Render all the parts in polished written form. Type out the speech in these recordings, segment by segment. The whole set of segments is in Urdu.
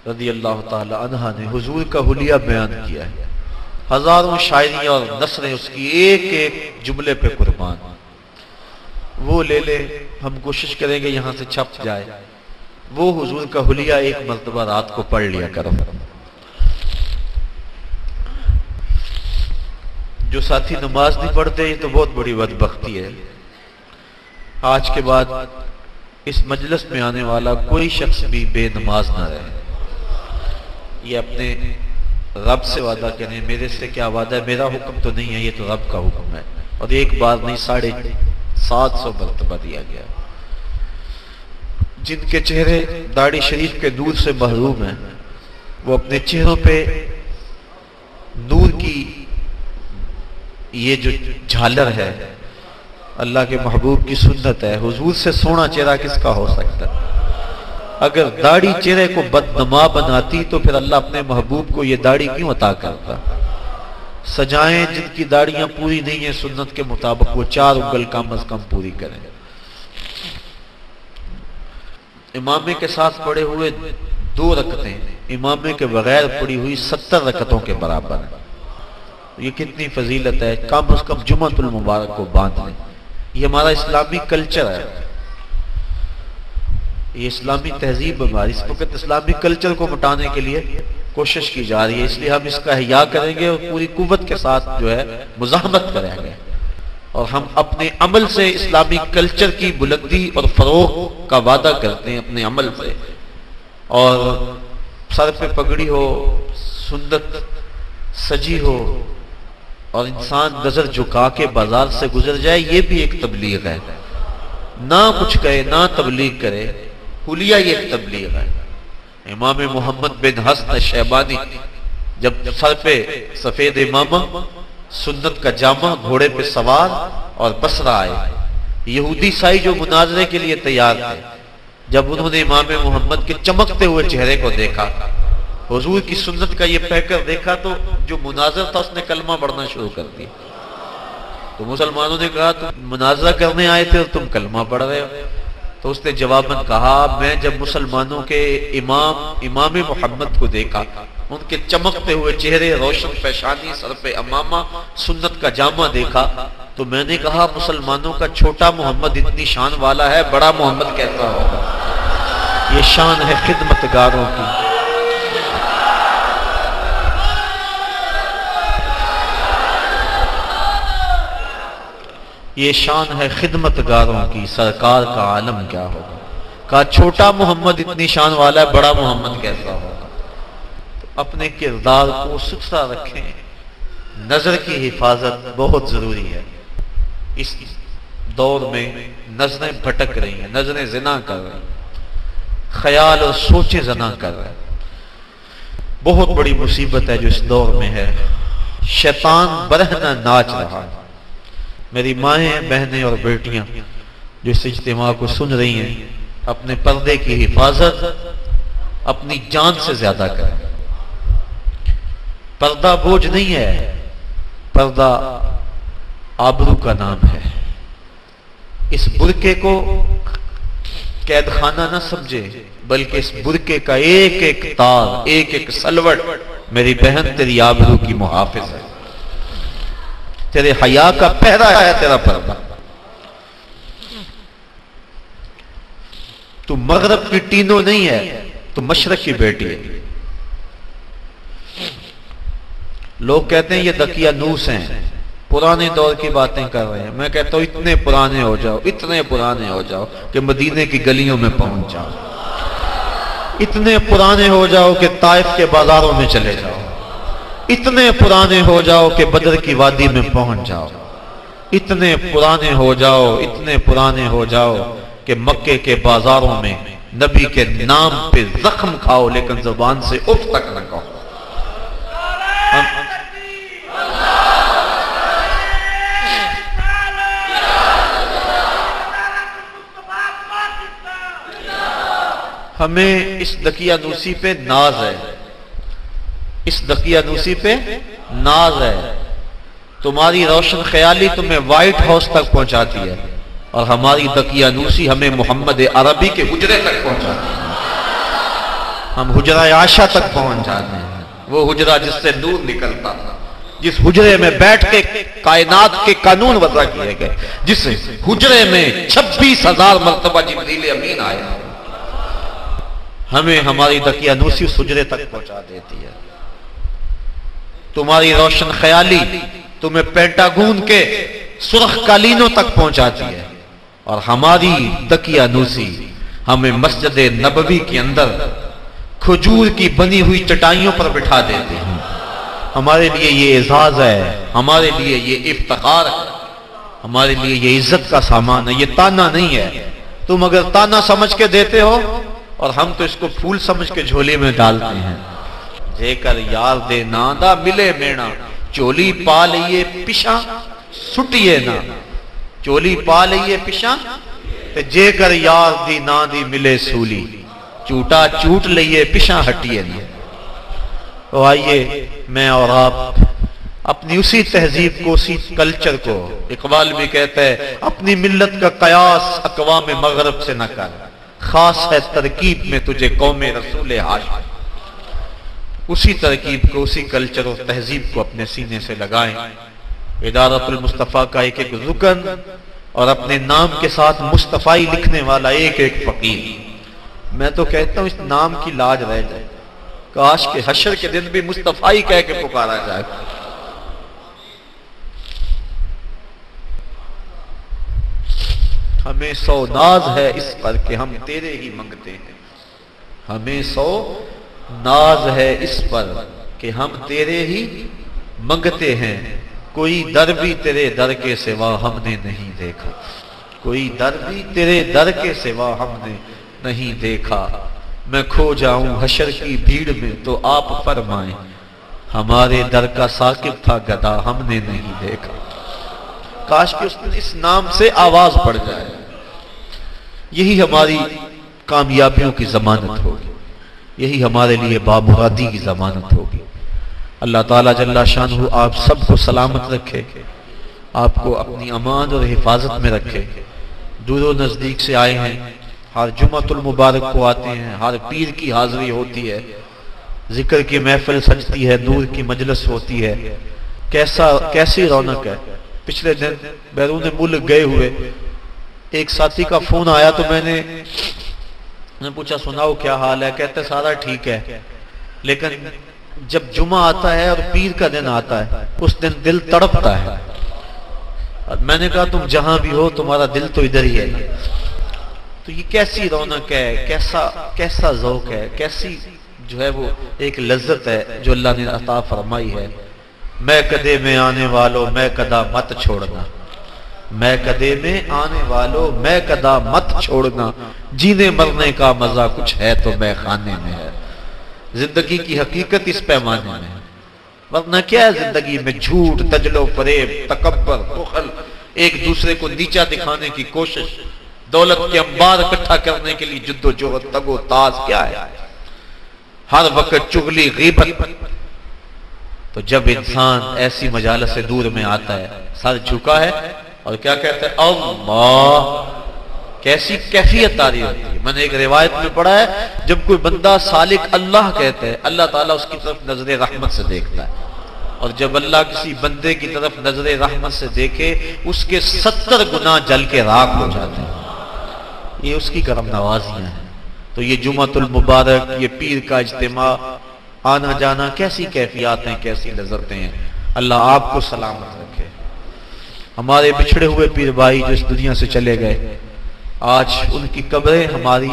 رضی اللہ تعالی عنہ نے حضور کا حلیہ بیان کیا ہے، ہزاروں شاعریاں اور نثریں اس کی ایک ایک جملے پہ قربان۔ وہ لے لے، ہم کوشش کریں گے یہاں سے چھپ جائے۔ وہ حضور کا حلیہ ایک مرتبہ رات کو پڑھ لیا کرو۔ جو ساتھی نماز نہیں پڑھتے یہ تو بہت بڑی بدبختی ہے۔ آج کے بعد اس مجلس میں آنے والا کوئی شخص بھی بے نماز نہ رہے۔ یہ اپنے رب سے وعدہ کریں، میرے سے کیا وعدہ ہے، میرا حکم تو نہیں ہے، یہ تو رب کا حکم ہے، اور ایک بار نہیں 750 مرتبہ دیا گیا۔ جن کے چہرے داڑھی شریف کے نور سے محروم ہیں، وہ اپنے چہروں پہ نور کی یہ جو جھالر ہے، اللہ کے محبوب کی سنت ہے، حضور سے سونا چہرہ کس کا ہو سکتا ہے؟ اگر داڑھی چہرے کو بدنما بناتی تو پھر اللہ اپنے محبوب کو یہ داڑھی کیوں عطا کرتا؟ سجائیں جن کی داڑھیاں پوری نہیں ہیں سنت کے مطابق، وہ 4 انگل کم از کم پوری کریں۔ امامے کے ساتھ پڑے ہوئے 2 رکعتیں امامے کے بغیر پڑی ہوئی 70 رکعتوں کے برابر ہیں۔ یہ کتنی فضیلت ہے، کم از کم جمعۃ المبارک کو باندھ لیں۔ یہ ہمارا اسلامی کلچر ہے، یہ اسلامی تہذیب ہماری، اس وقت اسلامی کلچر کو مٹانے کے لیے کوشش کی جا رہی ہے، اس لیے ہم اس کا احیاء کریں گے اور پوری قوت کے ساتھ جو ہے مزاحمت کریں گے، اور ہم اپنے عمل سے اسلامی کلچر کی بلندی اور فروغ کا وعدہ کرتے ہیں اپنے عمل سے۔ اور سر پہ پگڑی ہو، سنت سجی ہو، اور انسان نظر جھکا کے بازار سے گزر جائے، یہ بھی ایک تبلیغ ہے۔ نہ کچھ کہے نہ تبلیغ کرے، حلیہ یہ ایک تبلیغ ہے۔ امام محمد بن حسن شیبانی جب سر پہ سفید امامہ، سنت کا جامہ، گھوڑے پہ سوار اور بصرہ آئے، یہودی سائی جو مناظرے کے لیے تیار تھے، جب انہوں نے امام محمد کے چمکتے ہوئے چہرے کو دیکھا، حضور کی سنت کا یہ پیکر دیکھا، تو جو مناظر تھا اس نے کلمہ پڑھنا شروع کر دیا۔ تو مسلمانوں نے کہا تم مناظرہ کرنے آئے تھے اور تم کلمہ پڑھ رہے ہو؟ تو اس نے جواباً کہا میں جب مسلمانوں کے امام محمد کو دیکھا، ان کے چمکتے ہوئے چہرے، روشن پیشانی، سر پہ امامہ، سنت کا جامہ دیکھا، تو میں نے کہا مسلمانوں کا چھوٹا محمد اتنی شان والا ہے، بڑا محمد کیسا ہوگا؟ یہ شان ہے خدمتگاروں کی۔ یہ شان ہے خدمتگاروں کی، سرکار کا عالم کیا ہوگا؟ کہا چھوٹا محمد اتنی شان والا ہے، بڑا محمد کیسا ہوگا؟ تو اپنے کردار کو ستھرا رکھیں، نظر کی حفاظت بہت ضروری ہے۔ اس دور میں نظریں بھٹک رہی ہیں، نظریں زنا کر رہی ہیں، خیال اور سوچیں زنا کر رہے ہیں۔ بہت بڑی مصیبت ہے جو اس دور میں ہے۔ شیطان برہنہ ناچ رہا ہے۔ میری مائیں، بہنیں اور بیٹیاں جو اس اجتماع کو سن رہی ہیں، اپنے پردے کی حفاظت اپنی جان سے زیادہ کریں۔ پردہ بوجھ نہیں ہے، پردہ آبرو کا نام ہے۔ اس برقعے کو قید خانہ نہ سمجھے، بلکہ اس برقعے کا ایک ایک تار، ایک ایک سلوٹ میری بہن تیری آبرو کی محافظ ہے، تیرے حیا کا پہرا ہے تیرا پردہ۔ تو مغرب کی ٹینو نہیں ہے، تو مشرق کی بیٹی ہے۔ لوگ کہتے ہیں یہ دکیا نوس ہیں، پرانے دور کی باتیں کر رہے ہیں۔ میں کہتا ہوں اتنے پرانے ہو جاؤ، اتنے پرانے ہو جاؤ کہ مدینے کی گلیوں میں پہنچ جاؤ، اتنے پرانے ہو جاؤ کہ طائف کے بازاروں میں چلے جاؤ، اتنے پرانے ہو جاؤ کہ بدر کی وادی میں پہنچ جاؤ، اتنے پرانے ہو جاؤ، اتنے پرانے ہو جاؤ کہ مکے کے بازاروں میں نبی کے نام پہ زخم کھاؤ لیکن زبان سے اف تک نہ کہو۔ ہمیں اس دکیا نوسی پہ ناز ہے، اس دکیا نوسی پہ ناز ہے۔ تمہاری روشن خیالی تمہیں وائٹ ہاؤس تک پہنچاتی ہے، اور ہماری دکیا نوسی ہمیں محمد عربی کے حجرے تک پہنچاتی ہے۔ ہم حجرہ عائشہ تک پہنچ جاتے ہیں، وہ حجرہ جس سے نور نکلتا تھا، جس حجرے میں بیٹھ کے کائنات کے قانون وضع کیے گئے، جس حجرے میں 26,000 مرتبہ جبریل امین آئے، ہمیں ہماری دقیانوسی اس حجرے تک پہنچا دیتی ہے۔ تمہاری روشن خیالی تمہیں پینٹاگون کے سرخ قالینوں تک پہنچاتی ہے، اور ہماری دقیانوسی ہمیں مسجد نبوی کے اندر کھجور کی بنی ہوئی چٹائیوں پر بٹھا دیتے ہیں۔ ہمارے لیے یہ اعزاز ہے، ہمارے لیے یہ افتخار ہے، ہمارے لیے یہ عزت کا سامان ہے، یہ تانا نہیں ہے۔ تم اگر تانا سمجھ کے دیتے ہو اور ہم تو اس کو پھول سمجھ کے جھولی میں ڈالتے ہیں۔ جے کر یار دے ناندا ملے مینا، چولی پا لئیے پشاں سٹیے نا، چولی پا لئیے پشاں تے جے کر یار دی نا دی ملے سولی، چوٹا چوٹ لئیے پشاں ہٹیے نا۔ تو آئیے میں اور آپ اپنی اسی تہذیب کو، اسی کلچر کو، اقبال بھی کہتا ہے اپنی ملت کا قیاس اقوام مغرب سے نہ کر، خاص ہے ترکیب میں تجھے قوم رسول ہاشم۔ اسی ترکیب کو، اسی کلچر اور تہذیب کو اپنے سینے سے لگائیں۔ ادارت المصطفیٰ کا ایک ایک رکن اور اپنے نام کے ساتھ مصطفی لکھنے والا ایک ایک فقیر۔ میں تو کہتا ہوں اس نام کی لاج رہ جائے، کاش کہ حشر کے دن بھی مصطفی کہہ کے پکارا جائے۔ ہمیں 100 ناز ہے اس پر کہ ہم تیرے ہی منگتے ہیں، ہمیں 100 ناز ہے اس پر کہ ہم تیرے ہی منگتے ہیں، کوئی در بھی تیرے در کے سوا ہم نے نہیں دیکھا، کوئی در بھی تیرے در کے سوا ہم نے نہیں دیکھا، میں کھو جاؤں حشر کی بھیڑ میں تو آپ فرمائیں، ہمارے در کا ثاقب تھا گدا ہم نے نہیں دیکھا۔ کاش کہ اس نام سے آواز پڑ جائے، یہی ہماری کامیابیوں کی ضمانت ہوگی، یہی ہمارے لیے بامرادی کی ضمانت ہوگی۔ اللہ تعالیٰ جل شانہ آپ سب کو سلامت رکھے، آپ کو اپنی امان اور حفاظت میں رکھے۔ دور و نزدیک سے آئے ہیں، ہر جمعۃ المبارک کو آتے ہیں، ہر پیر کی حاضری ہوتی ہے، ذکر کی محفل سجتی ہے، نور کی مجلس ہوتی ہے، کیسی رونق ہے۔ پچھلے دن بیرون ملک گئے ہوئے ایک ساتھی کا فون آیا تو میں نے پوچھا سناؤ کیا حال ہے؟ کہتے سارا ٹھیک ہے، لیکن جب جمعہ آتا ہے اور پیر کا دن آتا ہے اس دن دل تڑپتا ہے۔ اور میں نے کہا تم جہاں بھی ہو تمہارا دل تو ادھر ہی ہے۔ تو یہ کیسی رونق ہے، کیسا ذوق ہے، کیسی جو ہے وہ ایک لذت ہے جو اللہ نے عطا فرمائی ہے۔ میں کدے میں آنے والوں میں کدا مت چھوڑنا، میں کدے میں آنے والوں میں کدا مت چھوڑنا، جینے مرنے کا مزہ کچھ ہے تو میں خانے میں ہے۔ زندگی کی حقیقت اس پیمانے میں ہے، ورنہ کیا ہے زندگی میں؟ جھوٹ، تجل و فریب، تکبر، بخل، ایک دوسرے کو نیچا دکھانے کی کوشش، دولت کے انبار اکٹھا کرنے کے لیے جد و جہد، تگ و تاز، کیا ہے؟ ہر وقت چغلی، غیبت۔ تو جب انسان ایسی مجالس سے دور میں آتا ہے، سر جھکا ہے اور کیا کہتا ہے؟ اللہ، کیسی کیفیت آ رہی ہوتی ہے۔ میں نے ایک روایت میں پڑھا ہے جب کوئی بندہ سالک اللہ کہتا ہے، اللہ تعالیٰ اس کی طرف نظر رحمت سے دیکھتا ہے، اور جب اللہ کسی بندے کی طرف نظر رحمت سے دیکھے اس کے 70 گناہ جل کے راکھ ہو جاتے ہیں۔ یہ اس کی کرم نوازیاں ہیں۔ تو یہ جمعۃ المبارک، یہ پیر کا اجتماع، آنا جانا، کیسی کیفیات ہیں، کیسی لذتیں ہیں۔ اللہ آپ کو سلامت رکھے۔ ہمارے بچھڑے ہوئے پیر بھائی جو اس دنیا سے چلے گئے، آج ان کی قبریں ہماری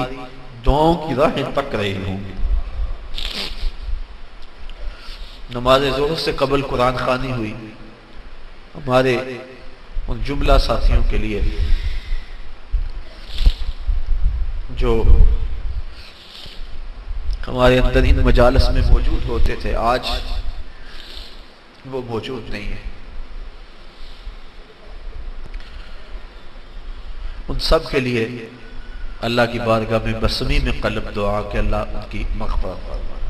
دعاؤں کی راہیں تک رہی ہوں گی۔ نماز ظہر سے قبل قرآن خوانی ہوئی، ہمارے ان جملہ ساتھیوں کے لیے جو ہمارے اندر ان مجالس میں موجود ہوتے تھے، آج وہ موجود نہیں ہے۔ ان سب کے لیے اللہ کی بارگاہ میں بسمی میں قلب دعا کہ اللہ ان کی مغفرت فرمائے۔